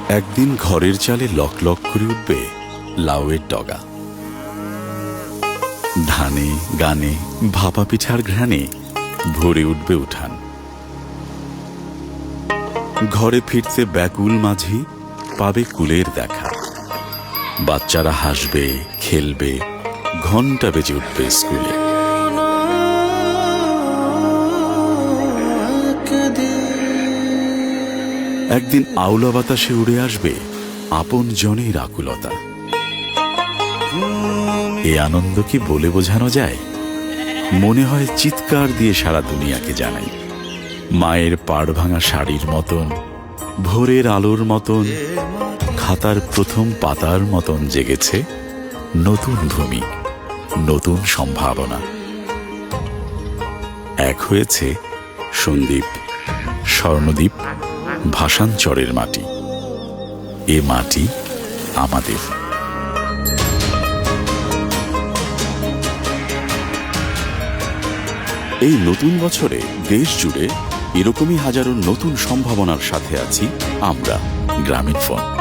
একদিন ঘরের চালে লক লক করে উঠবে লাউয়ের ডগা। ধানে গানে ভাপা পিঠার ঘ্রাণে ভরে উঠবে উঠান। ঘরে ফিরতে ব্যাকুল মাঝি পাবে কুলের দেখা। বাচ্চারা হাসবে, খেলবে, ঘন্টা বেজে উঠবে স্কুলে। একদিন আওলা বাতাসে উড়ে আসবে আপন জনের আকুলতা। এ আনন্দ কি বলে বোঝানো যায়? মনে হয় চিৎকার দিয়ে সারা দুনিয়াকে জানাই। মায়ের পাড় ভাঙা শাড়ির মতন, ভোরের আলোর মতন, খাতার প্রথম পাতার মতন জেগেছে নতুন ভূমি, নতুন সম্ভাবনা। এক হয়েছে সন্দীপ, স্বর্ণদ্বীপ, ভাষাঞ্চরের মাটি। এ মাটি আমাদের। এই নতুন বছরে দেশ জুড়ে এরকমই হাজারো নতুন সম্ভাবনার সাথে আছি আমরা, গ্রামীণফোন।